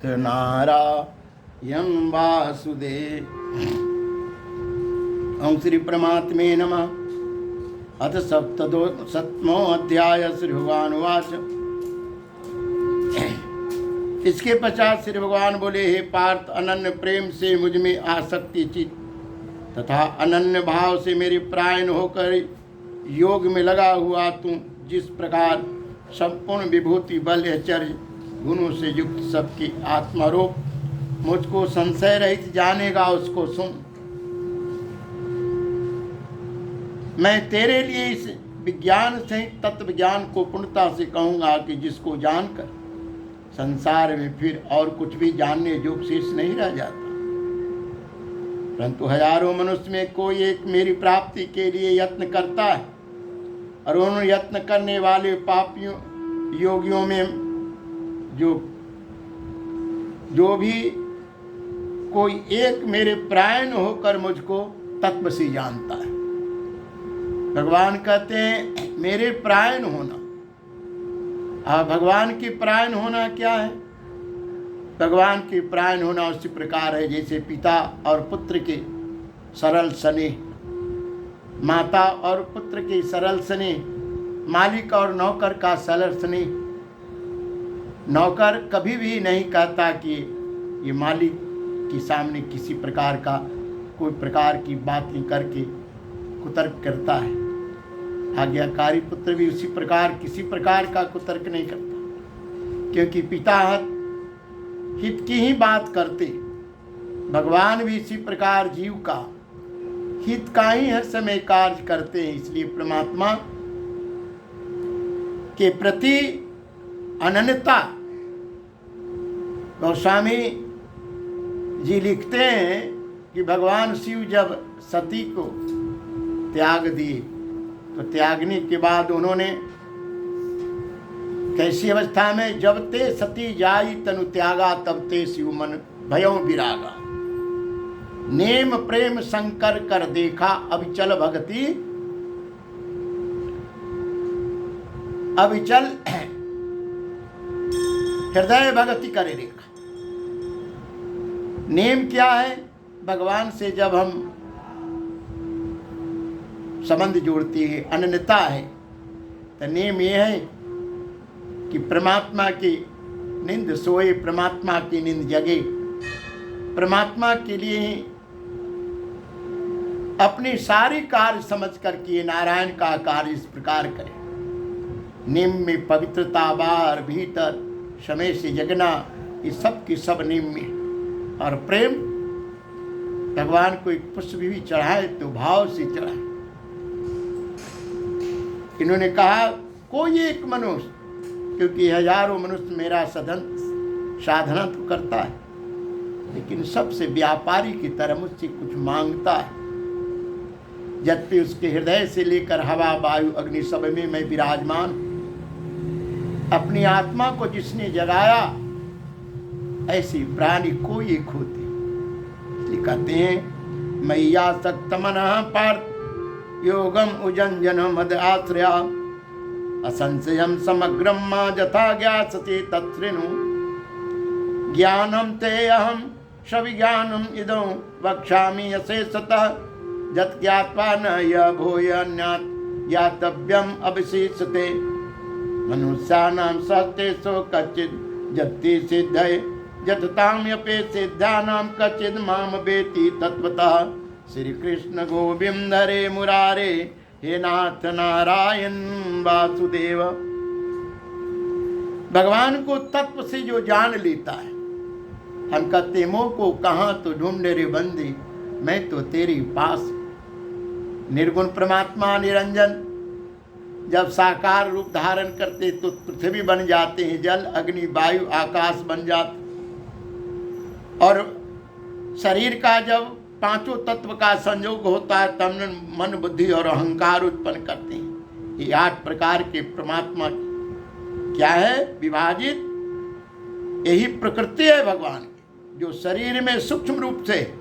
नारायण वासुदेव। ओम श्री परमात्मे नमः। अथ सप्तमो अध्याय। श्री भगवान वाच। इसके पश्चात श्री भगवान बोले, हे पार्थ, अनन्य प्रेम से मुझ में आसक्ति चित तथा अनन्य भाव से मेरे प्रायण होकर योग में लगा हुआ तू जिस प्रकार संपूर्ण विभूति बल ऐश्वर्य गुणों से युक्त सबकी आत्मारूप मुझको संशय रहित जानेगा, उसको सुन। मैं तेरे लिए इस विज्ञान सहित तत्व ज्ञान को पूर्णता से कहूँगा कि जिसको जानकर संसार में फिर और कुछ भी जानने योग्य शेष नहीं रह जाता। परंतु हजारों मनुष्य में कोई एक मेरी प्राप्ति के लिए यत्न करता है, और उन यत्न करने वाले पापियों योगियों में जो भी कोई एक मेरे प्रायण होकर मुझको तत्व से जानता है। भगवान कहते हैं मेरे प्रायण होना। भगवान की प्रायण होना क्या है? भगवान की प्रायण होना उसी प्रकार है जैसे पिता और पुत्र के सरल स्नेह, माता और पुत्र के सरल स्नेह, मालिक और नौकर का सरल स्नेह। नौकर कभी भी नहीं कहता कि ये मालिक के सामने किसी प्रकार का कोई प्रकार की बात नहीं करके कुतर्क करता है। आज्ञाकारी पुत्र भी उसी प्रकार किसी प्रकार का कुतर्क नहीं करता, क्योंकि पिता हित की ही बात करते। भगवान भी इसी प्रकार जीव का हित का ही हर समय कार्य करते हैं। इसलिए परमात्मा के प्रति अनन्यता। गोस्वामी जी लिखते हैं कि भगवान शिव जब सती को त्याग दिए तो त्यागने के बाद उन्होंने कैसी अवस्था में, जब ते सती जाई तनु त्यागा तब ते शिव मन भयों विरागा। नेम प्रेम शंकर कर देखा अविचल भक्ति, अविचल हृदय भक्ति करे रेखा। नेम क्या है? भगवान से जब हम संबंध जोड़ते हैं, अनन्यता है, तो नेम ये है कि परमात्मा की निंद सोए, परमात्मा की निंद जगे, परमात्मा के लिए ही अपनी सारी कार्य समझ कर किए नारायण का कार्य इस प्रकार करे। निम में पवित्रता, बाहर भीतर समय से जगना, ये सब की सब निम में। और प्रेम, भगवान को एक पुष्प भी चढ़ाए तो भाव से चढ़ाए। इन्होंने कहा कोई एक मनुष्य, क्योंकि हजारों मनुष्य मेरा साधना तो करता है, लेकिन सबसे व्यापारी की तरह मुझसे कुछ मांगता है। जबकि उसके हृदय से लेकर हवा वायु अग्नि सब में मैं विराजमान। अपनी आत्मा को जिसने जगाया ऐसी प्राणी कोई एक होती। कहते हैं मैया सक्त मन पार्थ योगम उजंजन मद आश्रया असंशयम समग्रम मां जथा ज्ञासते तत्सृणु। ज्ञानम ते अहम सविज्ञानम इदं वक्ष्यामि अशेषतः यत् ज्ञात्वा न य भूयान्यात् ज्ञातव्यम अविशेषते। मनुष्याणां सहस्तेषु कच्चित् जत्ति सिद्धये यतताम्यपि सिद्धानां कच्चित् माम वेति तत्वतः। श्री कृष्ण गोविंद हरे मुरारे, हे नाथ नारायण वासुदेव। भगवान को तत्व से जो जान लेता है, हम कहते मोह को कहाँ तो ढूंढे रे बंदी, मैं तो तेरी पास। निर्गुण परमात्मा निरंजन जब साकार रूप धारण करते तो पृथ्वी बन जाते हैं, जल अग्नि वायु आकाश बन जाते। और शरीर का जब पांचों तत्व का संयोग होता है तब मन बुद्धि और अहंकार उत्पन्न करते हैं। ये 8 प्रकार के परमात्मा क्या है? विभाजित यही प्रकृति है भगवान की, जो शरीर में सूक्ष्म रूप से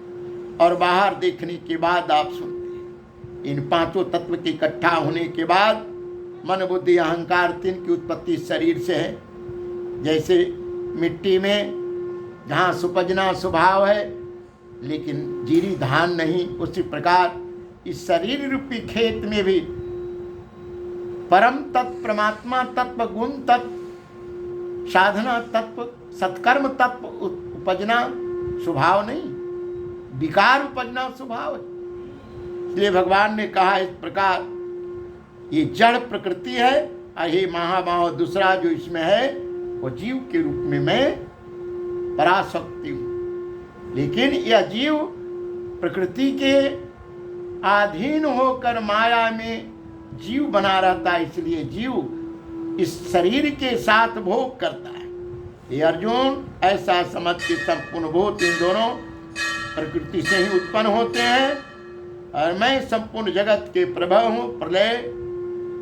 और बाहर देखने के बाद आप सुनते हैं। इन पांचों तत्व के इकट्ठा होने के बाद मन बुद्धि अहंकार 3 की उत्पत्ति शरीर से है। जैसे मिट्टी में जहाँ सुपजना स्वभाव है लेकिन जीरी धान नहीं, उसी प्रकार इस शरीर रूपी खेत में भी परम तत्व, परमात्मा तत्व, गुण तत्व, साधना तत्व, सत्कर्म तत्व उपजना स्वभाव नहीं, विकार उपजना स्वभाव है। इसलिए भगवान ने कहा इस प्रकार ये जड़ प्रकृति है और हे महाभाव दूसरा जो इसमें है वो जीव के रूप में मैं पराशक्ति हूँ। लेकिन यह जीव प्रकृति के अधीन होकर माया में जीव बना रहता है, इसलिए जीव इस शरीर के साथ भोग करता है। ये अर्जुन ऐसा समझ के संपूर्ण भूत इन दोनों प्रकृति से ही उत्पन्न होते हैं और मैं संपूर्ण जगत के प्रभव हूँ, प्रलय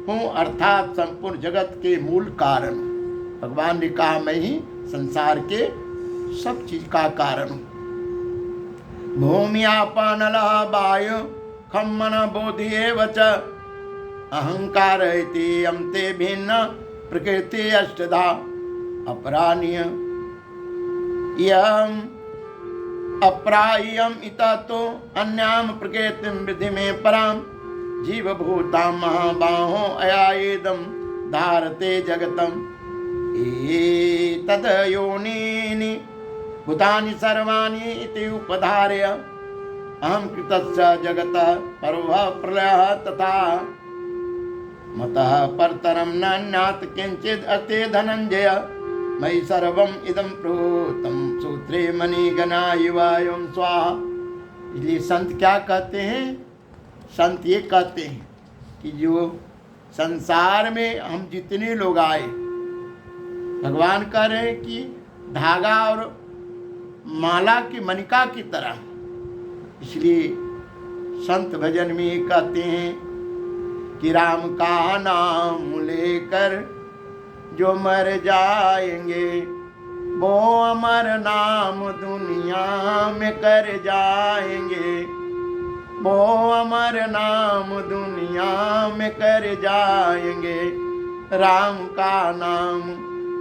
हूँ, अर्थात संपूर्ण जगत के मूल कारण हूँ। भगवान ने कहा मैं ही संसार के सब चीज का कारण हूँ। भूमि आपन वायु खम मन बोधि एव च अहंकार इति अम्ते भिन्न प्रकृति अष्टधा अपराण्य यम अप्रायम इता तो अन्याम प्रकृतिम विधि में पराम जीव भूता महाबाहो अयाएदम धारते जगतम तद योनिनि भूतानि सर्वाणि इति उपधार्य अहम कृतस्य जगतः पर्वः प्रलयः तथा मतः परतरम नान्यात् किंचित् अस्ति धनंजय मयि सर्वम इदं प्रोतम सूत्रे मणिगणा युवायं स्वाहा। इसलिए संत क्या कहते हैं? संत ये कहते हैं कि जो संसार में हम जितने लोग आए, भगवान कह रहे हैं कि धागा और माला की मणिका की तरह। इसलिए संत भजन में ये कहते हैं कि राम का नाम लेकर जो मर जाएंगे वो अमर नाम दुनिया में कर जाएंगे, वो अमर नाम दुनिया में कर जाएंगे। राम का नाम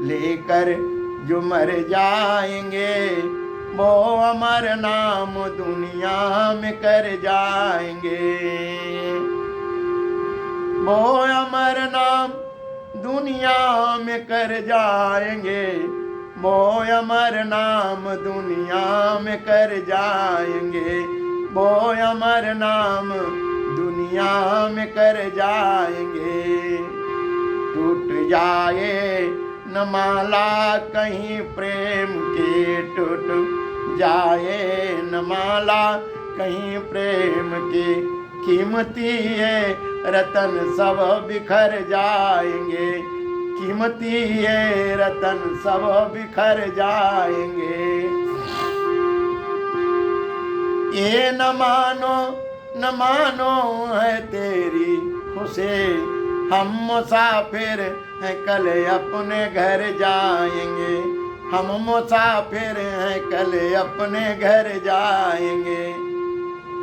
लेकर जो मर जाएंगे वो अमर नाम दुनिया में कर जाएंगे, वो अमर नाम दुनिया में कर जाएंगे, वो अमर नाम दुनिया में कर जाएंगे, वो अमर नाम दुनिया में कर जाएंगे। टूट जाए न माला कहीं प्रेम के, टूट जाए न माला कहीं प्रेम के, कीमती है रतन सब बिखर जाएंगे, कीमती है रतन सब बिखर जाएंगे। ये न मानो है तेरी खुशी, हम मुसाफिर हैं कल अपने घर जाएंगे, हम मुसाफिर हैं कल अपने घर जाएंगे।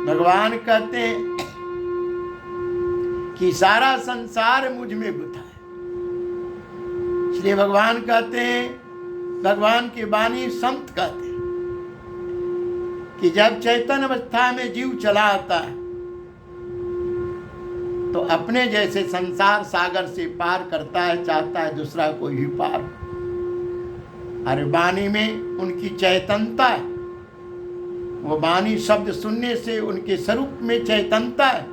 भगवान कहते हैं कि सारा संसार मुझ में गुथा है। इसलिए भगवान कहते हैं, भगवान की वाणी संत कहते हैं कि जब चैतन्य अवस्था में जीव चला आता है तो अपने जैसे संसार सागर से पार करता है, चाहता है दूसरा कोई भी पार। अरे वाणी में उनकी चैतन्यता है, वो वाणी शब्द सुनने से उनके स्वरूप में चैतन्यता है,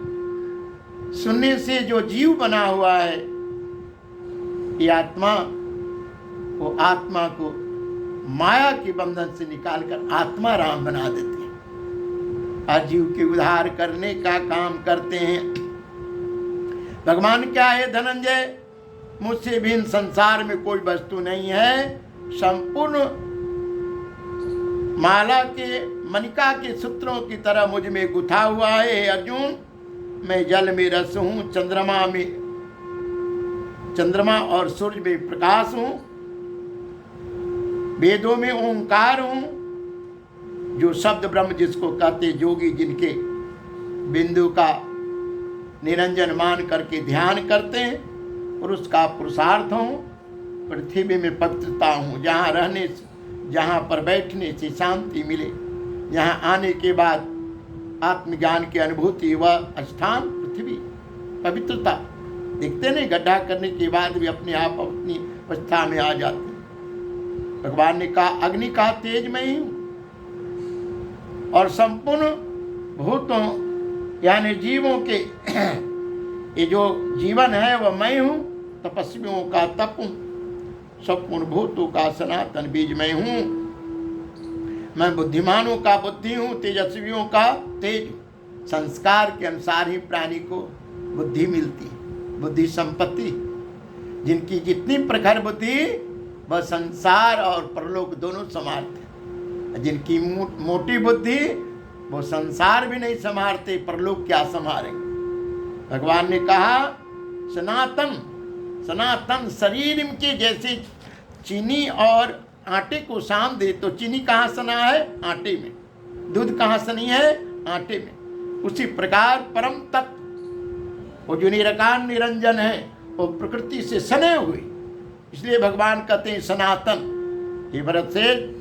सुनने से जो जीव बना हुआ है ये आत्मा, वो आत्मा को माया के बंधन से निकालकर आत्मा राम बना देते हैं और जीव के उद्धार करने का काम करते हैं। भगवान क्या है? धनंजय, मुझसे भिन्न संसार में कोई वस्तु नहीं है, संपूर्ण माला के मणिका के सूत्रों की तरह मुझ में गुथा हुआ है। अर्जुन, मैं जल में रस हूँ, चंद्रमा और सूर्य में प्रकाश हूँ, वेदों में ओंकार हूँ, जो शब्द ब्रह्म जिसको कहते जोगी, जिनके बिंदु का निरंजन मान करके ध्यान करते हैं, पुरुष का पुरुषार्थ हूँ, पृथ्वी में पवित्रता हूँ, जहाँ रहने जहाँ पर बैठने से शांति मिले, यहाँ आने के बाद आत्मज्ञान की अनुभूति, वह स्थान पृथ्वी, पवित्रता। देखते नहीं, गड्ढा करने के बाद भी अपने आप अपनी अवस्था में आ जाते। भगवान ने कहा अग्नि का तेज मैं ही हूँ, और संपूर्ण भूतों यानी जीवों के ये जो जीवन है वह मैं हूँ। तपस्वियों का तप हूँ, संपूर्ण भूतों का सनातन बीज मैं हूँ। मैं बुद्धिमानों का बुद्धि हूँ, तेजस्वियों का तेज। संस्कार के अनुसार ही प्राणी को बुद्धि मिलती है, बुद्धि संपत्ति। जिनकी जितनी प्रखर बुद्धि वह संसार और परलोक दोनों संभालते। जिनकी मोटी बुद्धि वो संसार भी नहीं संभालते, परलोक क्या संभालेंगे। भगवान ने कहा सनातन, सनातन शरीर के जैसे चीनी और आटे को सान दे तो चीनी कहाँ सना है? आटे में। दूध कहाँ सनी है? आटे में। उसी प्रकार परम तत्व वो जो निराकार निरंजन है वो प्रकृति से सने हुए, इसलिए भगवान कहते हैं सनातन। हे भरत श्रेष्ठ,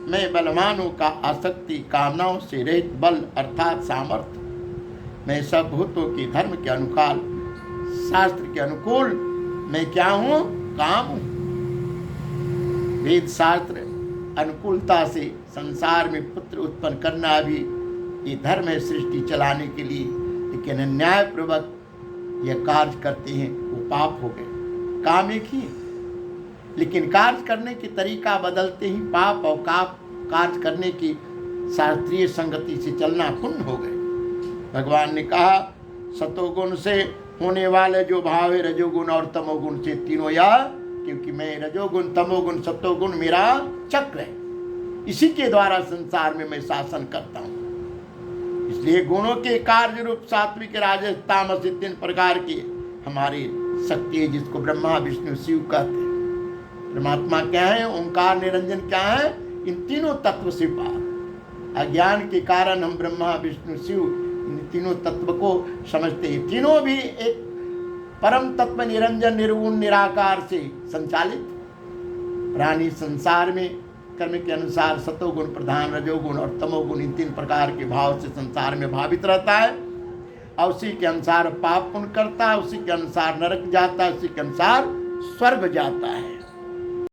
मैं बलवानों का आसक्ति कामनाओं से रहित बल अर्थात सामर्थ्य, मैं सब भूतों के धर्म के अनुकाल शास्त्र के अनुकूल मैं क्या हूँ? काम हूँ। वेद शास्त्र अनुकूलता से संसार में पुत्र उत्पन्न करना भी ये धर्म है सृष्टि चलाने के लिए, लेकिन अन्यायपूर्वक यह कार्य करते हैं वो पाप हो गए। काम एक ही, लेकिन कार्य करने की तरीका बदलते ही पाप और कार्य करने की शास्त्रीय संगति से चलना पुण्य हो गए। भगवान ने कहा सतोगुण से होने वाले जो भाव है रजोगुण और तमोगुण से तीनों, या क्योंकि मैं रजोगुण तमोगुण सतोगुण मेरा चक्र है, इसी के द्वारा संसार में मैं शासन करता हूँ। इसलिए गुणों के कार्य रूप सात्विक राजस तामस 3 प्रकार की हमारी शक्ति है, जिसको ब्रह्मा विष्णु शिव कहते हैं। परमात्मा क्या है? ओंकार निरंजन क्या है? इन तीनों तत्व से पार। अज्ञान के कारण हम ब्रह्मा विष्णु शिव इन तीनों तत्व को समझते हैं। तीनों भी एक परम तत्व निरंजन निर्गुण निराकार से संचालित। प्राणी संसार में कर्म के अनुसार सतोगुण प्रधान, रजोगुण और तमोगुण इन 3 प्रकार के भाव से संसार में भावित रहता है, और उसी के अनुसार पाप पुण्य करता है, उसी के अनुसार नरक जाता है, उसी के अनुसार स्वर्ग जाता है।